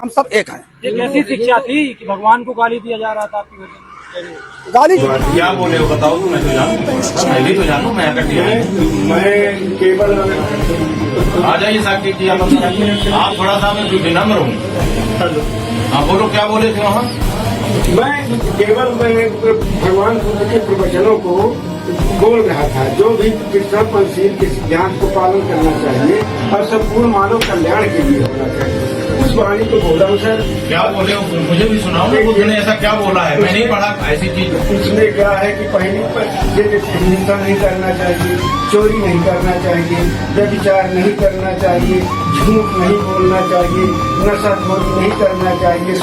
हम सब एक हैं। एक ऐसी शिक्षा थी कि भगवान को गाली दिया जा रहा था आपकी वजह से। गाली क्या बोले हो बताओ तो मैं तो जानूँ, मैं भी तो जानूँ। मैं मैं केवल आ जाइए साक्षी जी, आप थोड़ा सा मैं विनम्र हूँ। हाँ बोलो, क्या बोले थे वहाँ? मैं केवल भगवान बुद्ध के प्रवचनों को बोल रहा था, जो भी कृष्ण पंचशील के सिद्धांत को पालन करना चाहिए और संपूर्ण मानव कल्याण के लिए होना चाहिए, उस वाणी को बोला हूँ सर। क्या बोले हो मुझे भी सुनाओ ना, बुद्ध ने ऐसा क्या बोला है? मैं नहीं पढ़ा ऐसी चीज। उसने कहा है कि पहले हिंसा नहीं करना चाहिए, चोरी नहीं करना चाहिए, व्यभिचार नहीं करना चाहिए, झूठ नहीं बोलना चाहिए, नशाखोरी नहीं करना चाहिए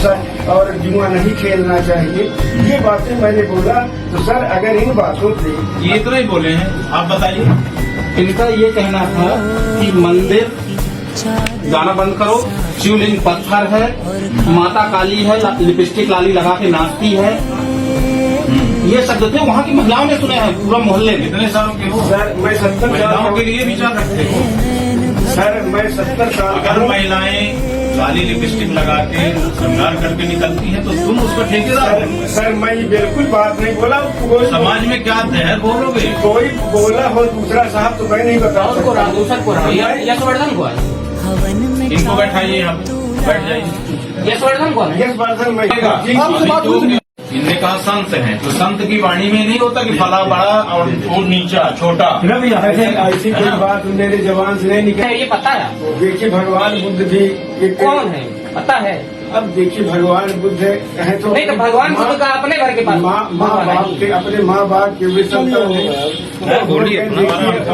और जुआ नहीं खेलना चाहिए। ये बातें मैंने बोला तो सर अगर इन बातों से ये इतना ही बोले हैं, आप बताइए। इनका ये कहना था कि मंदिर जाना बंद करो, शिवलिंग पत्थर है, माता काली है, लिपस्टिक लाली लगा के नाचती है, ये शब्द थे वहाँ की महिलाओं ने सुने हैं पूरा मोहल्ले में। कितने सालों के हो सर? मैं 70 महिलाओं के लिए विचार रखते हो सर, मैं 70 साल का अगर हूँ। महिलाएं लाली लिपस्टिक लगा के श्रृंगार करके निकलती हैं तो तुम उसका ठेकेदार हो। सर मैं ये बिल्कुल बात नहीं बोला। कोई समाज में क्या जहर बोलोगे? कोई बोला हो दूसरा साहब तो मैं नहीं बताऊँ। यशवर्धन कौन है? इनको बैठाइए यहाँ पे, बैठ जाइए। यशवर्धन कौन है? यस पर्सन मैं इनने कहा संत हैं, तो संत की वाणी में नहीं होता कि फला बड़ा और नीचा छोटा। ऐसी कोई बात मेरे जवान से नहीं निकली। ये पता है आपको? देखिए भगवान बुद्ध भी कौन है पता है? अब देखिए भगवान बुद्ध है तो नहीं तो भगवान बुद्ध का अपने घर के पास माँ बाप के अपने माँ बाप के भी संतान है। बोलिए अपने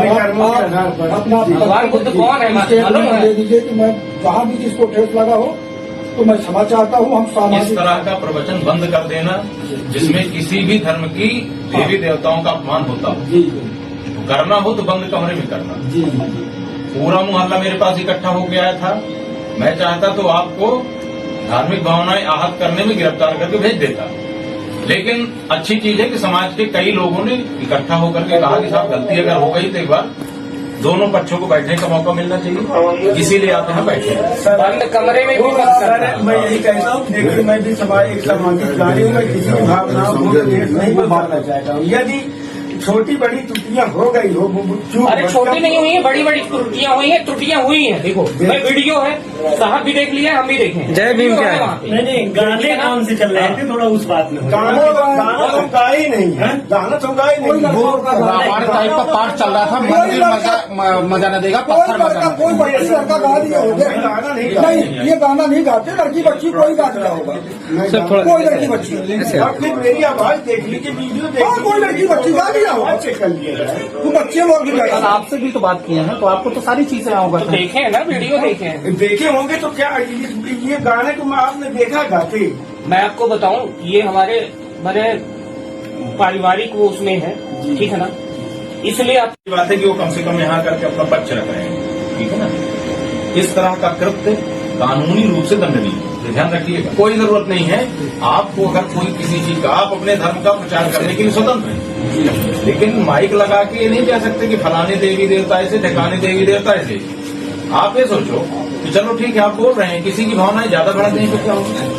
कर्मों के आधार पर भगवान बुद्ध कौन है मालूम है? दे दीजिए कि मैं जहाँ भी जिसको ठेस लगा हो तो मैं क्षमा चाहता हूँ। हम इस सामाजिक तरह का प्रवचन बंद कर देना जिसमें किसी भी धर्म की देवी देवताओं का अपमान होता हो। करना हो तो बंद कमरे में करना। पूरा मुहल्ला मेरे पास इकट्ठा होकर आया था। मैं चाहता तो आपको धार्मिक भावनाएं आहत करने में गिरफ्तार करके भेज देता, लेकिन अच्छी चीज है कि समाज के कई लोगों ने इकट्ठा होकर के कहा कि साहब गलती अगर हो गई तो एक बार दोनों पक्षों को बैठने का मौका मिलना चाहिए, इसीलिए आप यहाँ बैठे। बंद कमरे में भी मत सर करना। मैं यही कहता हूँ, देखिए मैं भी एक सामाजिक प्राणी हूँ, मैं किसी भी भावनाओं को नहीं मारना चाहता हूँ। यदि छोटी बड़ी त्रुटियां हो गई हो, अरे छोटी नहीं हुई है, बड़ी बड़ी त्रुटियां हुई है, त्रुटियां हुई है। देखो भाई वीडियो है, साहब भी देख लिया, हम भी देखे। जय भीम क्या है? नहीं गाने कौन से चल रहे थे, थोड़ा उस बात में गाना तो गा ही नहीं है, गाना तो गा ही नहीं। रामायण टाइप का पाठ चल रहा था। मंदिर मजा न देगा, पत्थर मजा न कोई बच्ची लड़का गा दिया होगा, गाना नहीं, ये गाना नहीं गाते, लड़की बच्ची कोई गा दिया होगा, कोई लड़की बच्ची। अब फिर मेरी आवाज देख लीजिए, वीडियो देख, कोई लड़की बच्ची गा दिया होगा, चेक कर लिया जाए। वो बच्चे लोग भी गाए। आपसे भी तो बात किए हैं, तो आपको तो सारी चीजें होगा। देखे हैं ना, वीडियो देखे हैं। देखे होंगे तो क्या ये गाने को आपने देखा गाते? मैं आपको बताऊं, ये हमारे मैंने पारिवारिक वो उसमें है, ठीक है ना, इसलिए आप बात है कि वो कम से कम यहाँ करके अपना पक्ष रख रहे हैं, ठीक है ना। इस तरह का कृत्य कानूनी रूप से दंडनीय है, ध्यान रखिएगा। कोई जरूरत नहीं है आपको, अगर कोई किसी चीज का, आप अपने धर्म का प्रचार करने के लिए स्वतंत्र हैं, लेकिन माइक लगा के ये नहीं कह सकते कि फलाने देवी देवता ऐसे, ठिकाने देवी देवता ऐसे। आप ये सोचो कि चलो ठीक है, आप बोल रहे हैं, किसी की भावनाएं ज्यादा बढ़ा दें तो क्या होगा?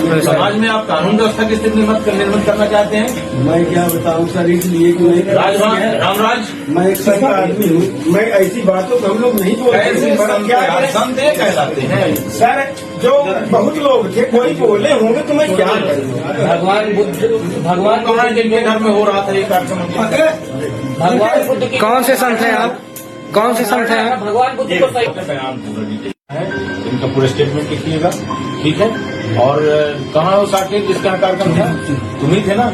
समाज में आप कानून व्यवस्था की स्थिति निर्मित करना चाहते हैं। मैं क्या बताऊं सर, इसलिए कि रामराज, मैं एक संत आदमी हूँ, मैं ऐसी बातों को हम लोग नहीं बोलते। संत ये कहलाते हैं सर, जो बहुत लोग थे, कोई बोले होंगे तो मैं क्या करूँ? भगवान बुद्ध, भगवान कहाँ जिनके घर में हो रहा था ये कार्यक्रम? भगवान बुद्ध की कौन से संत हैं आप? कौन से संत हैं आप? भगवान बुद्ध को सही बयान पूरा डिटेल है, इनका पूरा स्टेटमेंट लिखिएगा, ठीक है। और कहाँ हो साकेत जिसका कार्यक्रम था? तुम ही थे ना।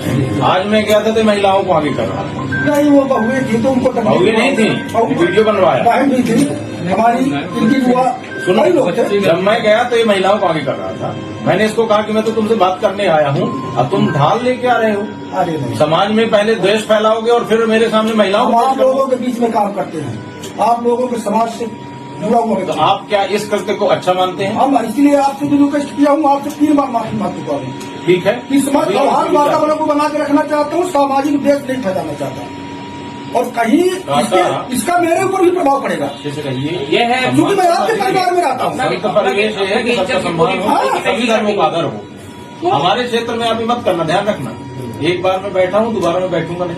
आज मैं गया था तो महिलाओं को आगे कर रहा था। नहीं, वो बहुए थी तो उनको बहुए नहीं थी, वीडियो बनवाया। बहन भी थी हमारी, इनकी बुआ, सुनो, कई लोग थे। जब मैं गया तो ये महिलाओं को आगे कर रहा था। मैंने इसको कहा कि मैं तो तुमसे बात करने आया हूँ, अब तुम ढाल लेके आ रहे हो। अरे नहीं, समाज में पहले द्वेष फैलाओगे और फिर मेरे सामने महिलाओं हम को आप लोगों के बीच में काम करते हैं, आप लोगों के समाज से जुड़ा हुआ तो व्यक्ति। आप क्या इस कृत्य को अच्छा मानते हैं? हम इसलिए आपसे भी रिक्वेस्ट किया हूँ, आपसे 3 बार माफी मांग चुका हूँ। ठीक है, इस समाज सौहार्द वातावरण को बना के रखना चाहता हूँ, सामाजिक देश नहीं फैलाना चाहता। और कहीं इसका मेरे ऊपर भी प्रभाव पड़ेगा, जैसे कहिए ये है क्योंकि मैं आपके परिवार में रहता हूँ। सबका परिवेश ये है कि सबका सम्मान हो, सभी धर्मों का आदर हो। हमारे क्षेत्र में आप ये मत करना, ध्यान रखना। एक बार मैं बैठा हूँ, दोबारा मैं बैठूंगा नहीं,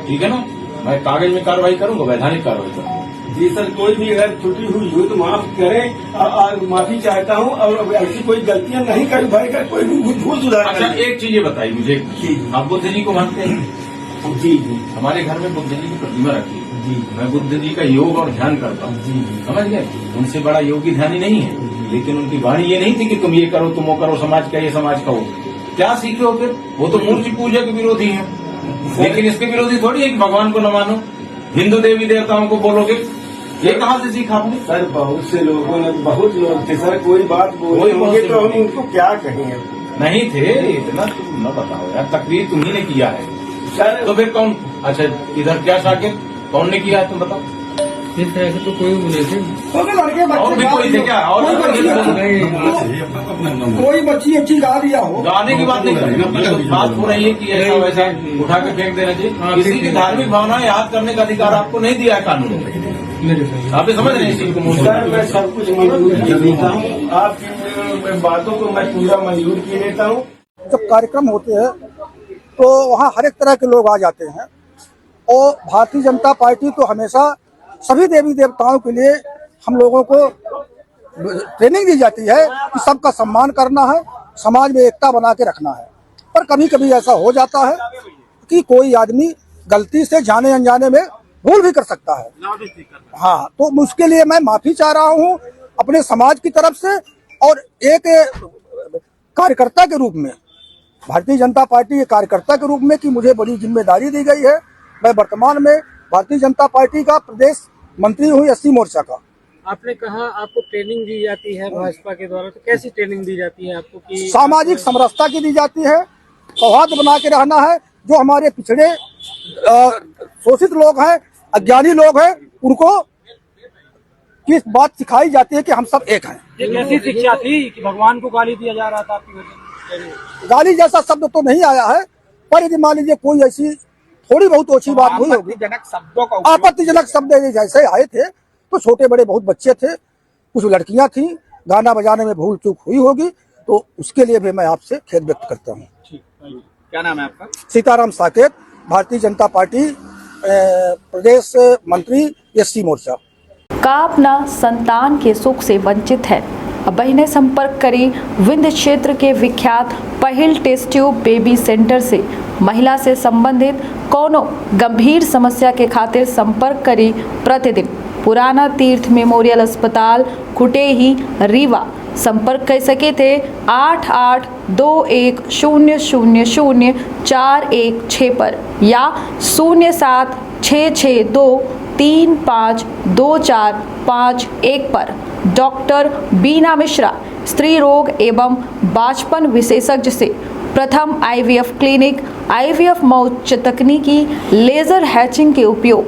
ठीक है ना। मैं कागज में कार्रवाई करूंगा, वैधानिक कार्रवाई करूंगा। जी सर, कोई भी अगर त्रुटि हुई हो तो माफ करें और माफी चाहता हूँ, और ऐसी कोई गलतियां नहीं करी भाई, अगर कोई भूल सुधार अच्छा, एक चीज ये बताइए मुझे, आप बुद्ध जी को मानते हैं? जी जी हमारे घर में बुद्ध जी की प्रतिमा रखी है जी, मैं बुद्ध जी का योग और ध्यान करता हूँ, जी समझ गए। उनसे बड़ा योगी ध्यानी नहीं है, लेकिन उनकी वाणी ये नहीं थी कि तुम ये करो, तुम वो करो, समाज का ये समाज का वो। क्या सीखे हो फिर? वो तो मूर्ति पूजा के विरोधी है, लेकिन इसके विरोधी थोड़ी है कि भगवान को न मानो, हिंदू देवी देवताओं को बोलोगे। ये कहाँ से सीखा आपने? सर, बहुत से लोगों ने, बहुत लोग थे सर, कोई बात बोले होंगे तो हम उनको क्या कहें? नहीं थे, इतना तुम न बताओ यार, तकरीर तुम्ही ने किया है सर तो फिर कौन? अच्छा, इधर क्या शाकिर कौन ने किया है तुम बताओ? इस तरह से तो कोई बोले थे, लड़के और भी कोई थे क्या? और कोई बच्ची अच्छी गा दिया हो, गाने की बात नहीं कर रही, बात हो रही है कि ऐसा वैसा उठा के फेंक देना चाहिए। किसी की धार्मिक भावनाएं याद करने का अधिकार आपको नहीं दिया है कानून ने। आप ये समझ रहे हैं इस चीज को? सर मैं सब कुछ मंजूर किए लेता हूँ, आपकी बातों को मैं पूरा मंजूर किए लेता हूँ। जब कार्यक्रम होते हैं तो वहाँ हर एक तरह के लोग आ जाते हैं, और भारतीय जनता पार्टी तो हमेशा सभी देवी देवताओं के लिए हम लोगों को ट्रेनिंग दी जाती है कि सबका सम्मान करना है, समाज में एकता बना के रखना है। पर कभी कभी ऐसा हो जाता है कि कोई आदमी गलती से जाने अनजाने में भूल भी कर सकता है। हाँ, तो उसके लिए मैं माफी चाह रहा हूँ अपने समाज की तरफ से, और एक कार्यकर्ता के रूप में, भारतीय जनता पार्टी के कार्यकर्ता के रूप में कि मुझे बड़ी जिम्मेदारी दी गई है। मैं वर्तमान में भारतीय जनता पार्टी का प्रदेश मंत्री हूँ एससी मोर्चा का। आपने कहा आपको ट्रेनिंग दी जाती है भाजपा के द्वारा, तो कैसी ट्रेनिंग दी जाती है आपको? कि सामाजिक समरसता की दी जाती है, सौहार्द बना के रहना है। जो हमारे पिछड़े शोषित लोग हैं, अज्ञानी लोग हैं, उनको किस बात सिखाई जाती है कि हम सब एक हैं। एक ऐसी शिक्षा थी कि भगवान को गाली दिया जा रहा था आपके घर में। गाली जैसा शब्द तो नहीं आया है, पर यदि मान लीजिए कोई ऐसी थोड़ी बहुत ओछी बात हुई होगी, आपत्तिजनक शब्द जैसे आए थे, तो छोटे बड़े बहुत बच्चे थे, कुछ लड़कियां थी, गाना बजाने में भूल चूक हुई होगी, तो उसके लिए भी मैं आपसे खेद व्यक्त करता हूँ। क्या नाम है आपका? सीताराम साकेत, भारतीय जनता पार्टी प्रदेश मंत्री एससी मोर्चा। का अपना संतान के सुख से वंचित है? अब बहिने संपर्क करें विंध्य क्षेत्र के विख्यात पहिल टेस्ट ट्यूब बेबी सेंटर से। महिला से संबंधित कोनो गंभीर समस्या के खातिर संपर्क करें प्रतिदिन पुराना तीर्थ मेमोरियल अस्पताल कुटेही रीवा। संपर्क कर सके थे 8821000416 पर या 0766235245 पर। डॉक्टर बीना मिश्रा, स्त्री रोग एवं बांझपन विशेषज्ञ से प्रथम आईवीएफ क्लिनिक, आईवीएफ मौच तकनीकी, लेजर हैचिंग के उपयोग,